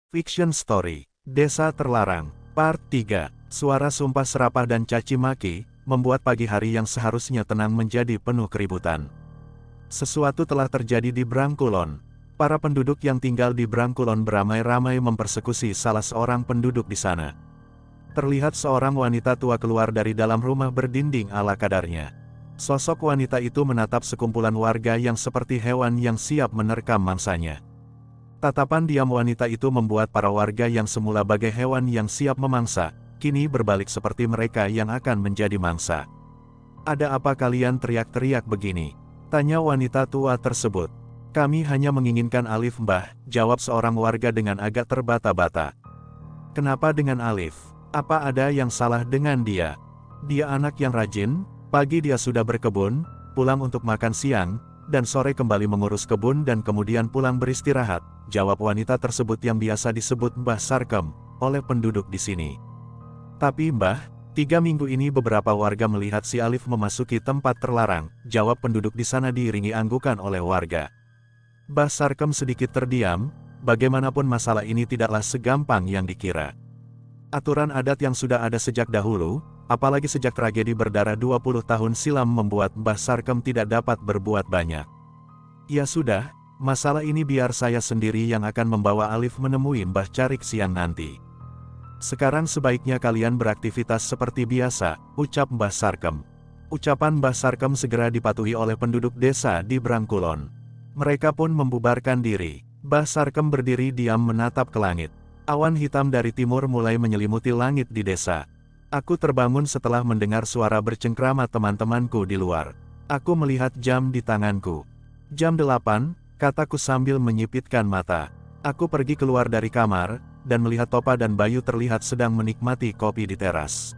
Fiction Story, Desa Terlarang, Part 3. Suara sumpah serapah dan caci maki, membuat pagi hari yang seharusnya tenang menjadi penuh keributan. Sesuatu telah terjadi di Brangkulon. Para penduduk yang tinggal di Brangkulon beramai-ramai mempersekusi salah seorang penduduk di sana. Terlihat seorang wanita tua keluar dari dalam rumah berdinding ala kadarnya. Sosok wanita itu menatap sekumpulan warga yang seperti hewan yang siap menerkam mangsanya. Tatapan diam wanita itu membuat para warga yang semula bagai hewan yang siap memangsa, kini berbalik seperti mereka yang akan menjadi mangsa. "Ada apa kalian teriak-teriak begini?" tanya wanita tua tersebut. "Kami hanya menginginkan Alif, Mbah," jawab seorang warga dengan agak terbata-bata. "Kenapa dengan Alif? Apa ada yang salah dengan dia? Dia anak yang rajin, pagi dia sudah berkebun, pulang untuk makan siang, dan sore kembali mengurus kebun dan kemudian pulang beristirahat," jawab wanita tersebut yang biasa disebut Mbah Sarkem oleh penduduk di sini. "Tapi Mbah, 3 minggu ini beberapa warga melihat si Alif memasuki tempat terlarang," jawab penduduk di sana diiringi anggukan oleh warga. Mbah Sarkem sedikit terdiam, bagaimanapun masalah ini tidaklah segampang yang dikira. Aturan adat yang sudah ada sejak dahulu, apalagi sejak tragedi berdarah 20 tahun silam membuat Mbah Sarkem tidak dapat berbuat banyak. "Ya sudah, masalah ini biar saya sendiri yang akan membawa Alif menemui Mbah Carik siang nanti. Sekarang sebaiknya kalian beraktivitas seperti biasa," ucap Mbah Sarkem. Ucapan Mbah Sarkem segera dipatuhi oleh penduduk desa di Brangkulon. Mereka pun membubarkan diri. Mbah Sarkem berdiri diam menatap ke langit. Awan hitam dari timur mulai menyelimuti langit di desa. "Aku terbangun setelah mendengar suara bercengkrama teman-temanku di luar. Aku melihat jam di tanganku. Jam 8, kataku sambil menyipitkan mata. Aku pergi keluar dari kamar, dan melihat Topa dan Bayu terlihat sedang menikmati kopi di teras.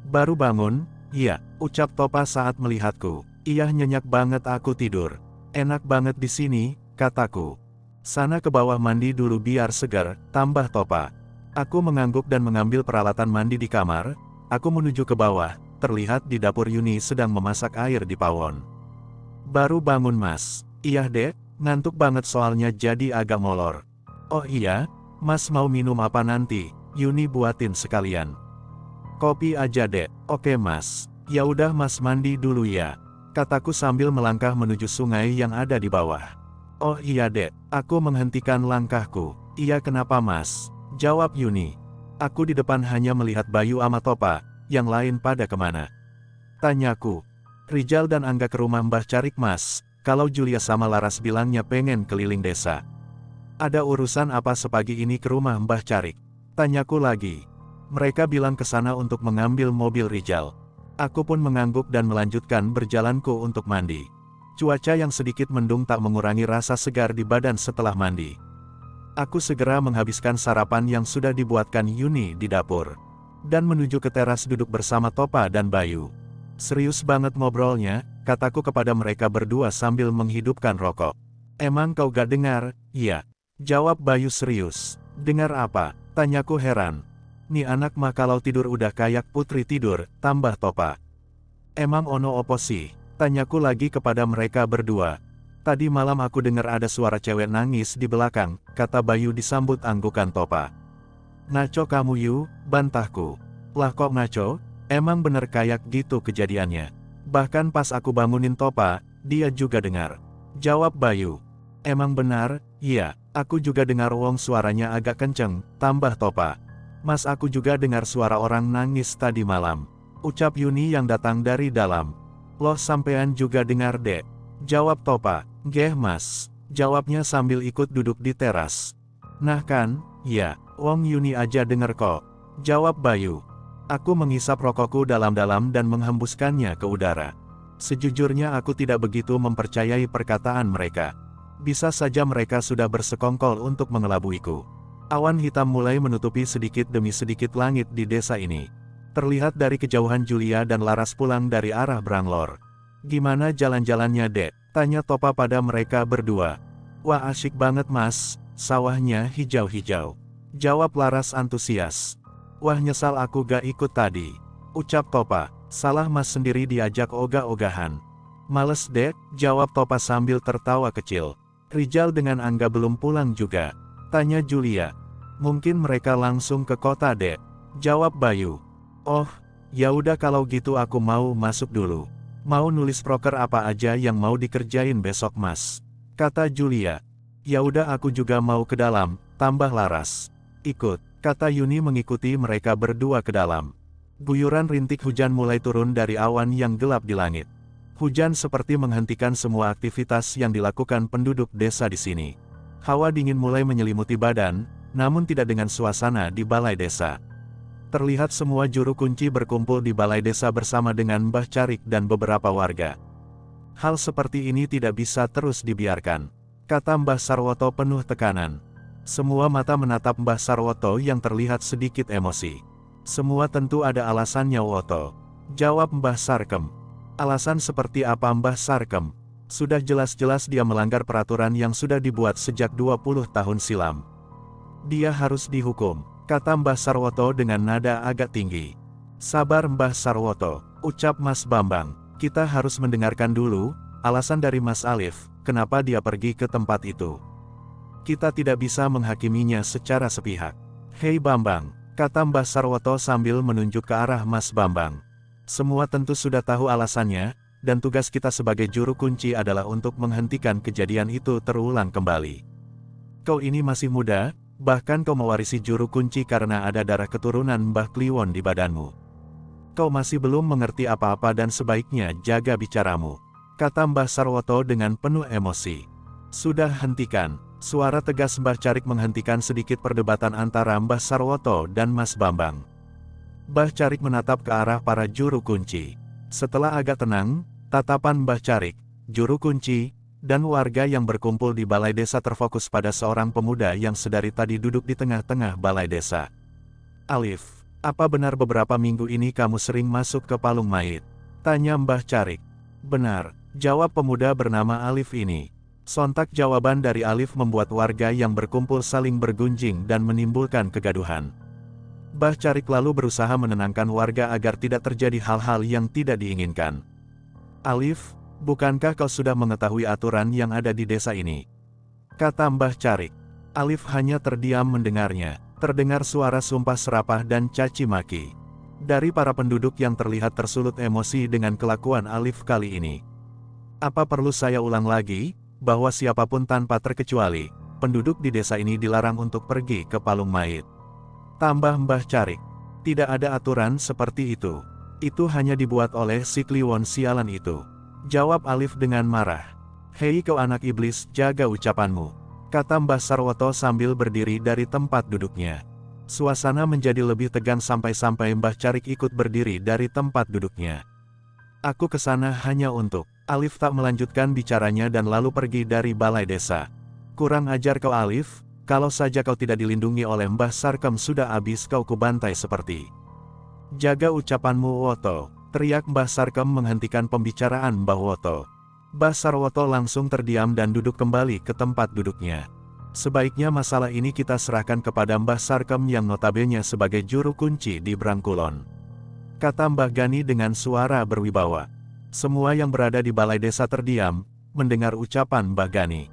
Baru bangun, iya," ucap Topa saat melihatku. "Iya, nyenyak banget aku tidur. Enak banget di sini," kataku. "Sana ke bawah mandi dulu biar segar," tambah Topa. Aku mengangguk dan mengambil peralatan mandi di kamar. Aku menuju ke bawah, terlihat di dapur Yuni sedang memasak air di pawon. "Baru bangun Mas?" "Iya Dek, ngantuk banget soalnya jadi agak molor." "Oh iya, Mas mau minum apa nanti? Yuni buatin sekalian." "Kopi aja Dek." "Oke Mas." "Ya udah Mas mandi dulu ya," kataku sambil melangkah menuju sungai yang ada di bawah. "Oh iya Dek." Aku menghentikan langkahku. "Iya kenapa Mas?" jawab Yuni. "Aku di depan hanya melihat Bayu sama Topa, yang lain pada kemana?" tanyaku. "Rijal dan Angga ke rumah Mbah Carik Mas, kalau Julia sama Laras bilangnya pengen keliling desa." "Ada urusan apa sepagi ini ke rumah Mbah Carik?" tanyaku lagi. "Mereka bilang ke sana untuk mengambil mobil Rijal." Aku pun mengangguk dan melanjutkan berjalanku untuk mandi. Cuaca yang sedikit mendung tak mengurangi rasa segar di badan setelah mandi. Aku segera menghabiskan sarapan yang sudah dibuatkan Yuni di dapur, dan menuju ke teras duduk bersama Topa dan Bayu. "Serius banget ngobrolnya," kataku kepada mereka berdua sambil menghidupkan rokok. "Emang kau gak dengar?" "Iya," jawab Bayu serius. "Dengar apa?" tanyaku heran. "Nih anak mah kalau tidur udah kayak putri tidur," tambah Topa. "Emang ono opo sih?" tanyaku lagi kepada mereka berdua. "Tadi malam aku dengar ada suara cewek nangis di belakang," kata Bayu disambut anggukan Topa. "Ngaco kamu Yu," bantahku. "Lah kok ngaco? Emang bener kayak gitu kejadiannya. Bahkan pas aku bangunin Topa, dia juga dengar," jawab Bayu. "Emang benar? Iya, aku juga dengar wong suaranya agak kenceng," tambah Topa. "Mas aku juga dengar suara orang nangis tadi malam," ucap Yuni yang datang dari dalam. "Loh sampean juga dengar Dek?" jawab Topa. "Geh Mas," jawabnya sambil ikut duduk di teras. "Nah kan, ya, wong Yuni aja denger kok," jawab Bayu. Aku menghisap rokokku dalam-dalam dan menghembuskannya ke udara. Sejujurnya aku tidak begitu mempercayai perkataan mereka. Bisa saja mereka sudah bersekongkol untuk mengelabuiku. Awan hitam mulai menutupi sedikit demi sedikit langit di desa ini. Terlihat dari kejauhan Julia dan Laras pulang dari arah Branglor. "Gimana jalan-jalannya Dek?" tanya Topa pada mereka berdua. "Wah asyik banget Mas, sawahnya hijau-hijau," jawab Laras antusias. "Wah nyesal aku gak ikut tadi," ucap Topa. "Salah Mas sendiri diajak ogah-ogahan." "Males Dek," jawab Topa sambil tertawa kecil. "Rijal dengan Angga belum pulang juga?" tanya Julia. Mungkin mereka langsung ke kota dek, jawab Bayu. Oh, ya udah kalau gitu aku mau masuk dulu. Mau nulis proker apa aja yang mau dikerjain besok mas, kata Julia. Ya udah aku juga mau ke dalam, tambah Laras. Ikut, kata Yuni mengikuti mereka berdua ke dalam. Guyuran rintik hujan mulai turun dari awan yang gelap di langit. Hujan seperti menghentikan semua aktivitas yang dilakukan penduduk desa di sini. Hawa dingin mulai menyelimuti badan, namun tidak dengan suasana di balai desa. Terlihat semua juru kunci berkumpul di balai desa bersama dengan Mbah Carik dan beberapa warga. Hal seperti ini tidak bisa terus dibiarkan, kata Mbah Sarwoto penuh tekanan. Semua mata menatap Mbah Sarwoto yang terlihat sedikit emosi. Semua tentu ada alasannya Woto, jawab Mbah Sarkem. Alasan seperti apa Mbah Sarkem? Sudah jelas-jelas dia melanggar peraturan yang sudah dibuat sejak 20 tahun silam. Dia harus dihukum, kata Mbah Sarwoto dengan nada agak tinggi. Sabar Mbah Sarwoto, ucap Mas Bambang. Kita harus mendengarkan dulu alasan dari Mas Alif, kenapa dia pergi ke tempat itu. Kita tidak bisa menghakiminya secara sepihak. Hei Bambang, kata Mbah Sarwoto sambil menunjuk ke arah Mas Bambang. Semua tentu sudah tahu alasannya, dan tugas kita sebagai juru kunci adalah untuk menghentikan kejadian itu terulang kembali. Kau ini masih muda, bahkan kau mewarisi juru kunci karena ada darah keturunan Mbah Kliwon di badanmu. Kau masih belum mengerti apa-apa dan sebaiknya jaga bicaramu, kata Mbah Sarwoto dengan penuh emosi. Sudah hentikan. Suara tegas Mbah Carik menghentikan sedikit perdebatan antara Mbah Sarwoto dan Mas Bambang. Mbah Carik menatap ke arah para juru kunci. Setelah agak tenang, tatapan Mbah Carik, juru kunci, dan warga yang berkumpul di balai desa terfokus pada seorang pemuda yang sedari tadi duduk di tengah-tengah balai desa. Alif, apa benar beberapa minggu ini kamu sering masuk ke palung mayit? Tanya Mbah Carik. Benar, jawab pemuda bernama Alif ini. Sontak jawaban dari Alif membuat warga yang berkumpul saling bergunjing dan menimbulkan kegaduhan. Mbah Carik lalu berusaha menenangkan warga agar tidak terjadi hal-hal yang tidak diinginkan. Alif, bukankah kau sudah mengetahui aturan yang ada di desa ini? Kata Mbah Carik. Alif hanya terdiam mendengarnya. Terdengar suara sumpah serapah dan caci maki dari para penduduk yang terlihat tersulut emosi dengan kelakuan Alif kali ini. Apa perlu saya ulang lagi? Bahwa siapapun tanpa terkecuali, penduduk di desa ini dilarang untuk pergi ke palung mayit. Tambah Mbah Carik. Tidak ada aturan seperti itu. Itu hanya dibuat oleh si Kliwon sialan itu, jawab Alif dengan marah. Hei kau anak iblis, jaga ucapanmu, kata Mbah Sarwoto sambil berdiri dari tempat duduknya. Suasana menjadi lebih tegang sampai-sampai Mbah Carik ikut berdiri dari tempat duduknya. Aku kesana hanya untuk... Alif tak melanjutkan bicaranya dan lalu pergi dari balai desa. Kurang ajar kau Alif, kalau saja kau tidak dilindungi oleh Mbah Sarkem sudah habis kau kubantai seperti. Jaga ucapanmu Woto, teriak Mbah Sarkem menghentikan pembicaraan Mbah Woto. Mbah Sarwoto langsung terdiam dan duduk kembali ke tempat duduknya. Sebaiknya masalah ini kita serahkan kepada Mbah Sarkem yang notabene sebagai juru kunci di Brangkulon, kata Mbah Gani dengan suara berwibawa. Semua yang berada di balai desa terdiam, mendengar ucapan Mbah Gani.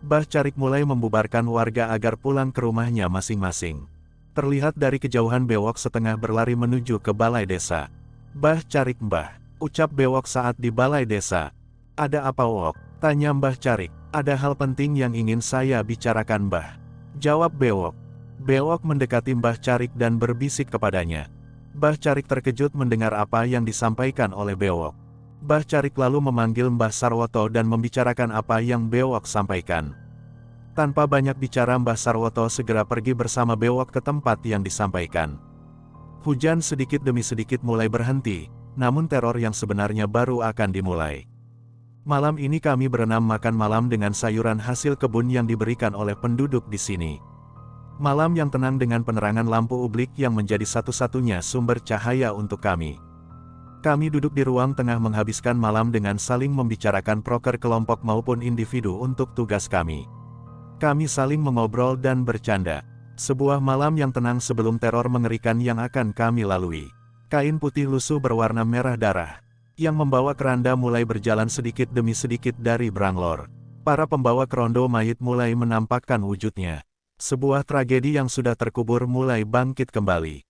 Mbah Carik mulai membubarkan warga agar pulang ke rumahnya masing-masing. Terlihat dari kejauhan Bewok setengah berlari menuju ke balai desa. Mbah Carik Mbah, ucap Bewok saat di balai desa. Ada apa Wok? Tanya Mbah Carik. Ada hal penting yang ingin saya bicarakan Mbah, jawab Bewok. Bewok mendekati Mbah Carik dan berbisik kepadanya. Mbah Carik terkejut mendengar apa yang disampaikan oleh Bewok. Mbah Carik lalu memanggil Mbah Sarwoto dan membicarakan apa yang Bewok sampaikan. Tanpa banyak bicara Mbah Sarwoto segera pergi bersama Bewok ke tempat yang disampaikan. Hujan sedikit demi sedikit mulai berhenti, namun teror yang sebenarnya baru akan dimulai. Malam ini kami berenam makan malam dengan sayuran hasil kebun yang diberikan oleh penduduk di sini. Malam yang tenang dengan penerangan lampu ublik yang menjadi satu-satunya sumber cahaya untuk kami. Kami duduk di ruang tengah menghabiskan malam dengan saling membicarakan proker kelompok maupun individu untuk tugas kami. Kami saling mengobrol dan bercanda. Sebuah malam yang tenang sebelum teror mengerikan yang akan kami lalui. Kain putih lusuh berwarna merah darah, yang membawa keranda mulai berjalan sedikit demi sedikit dari Branglor. Para pembawa kerondo mayit mulai menampakkan wujudnya. Sebuah tragedi yang sudah terkubur mulai bangkit kembali.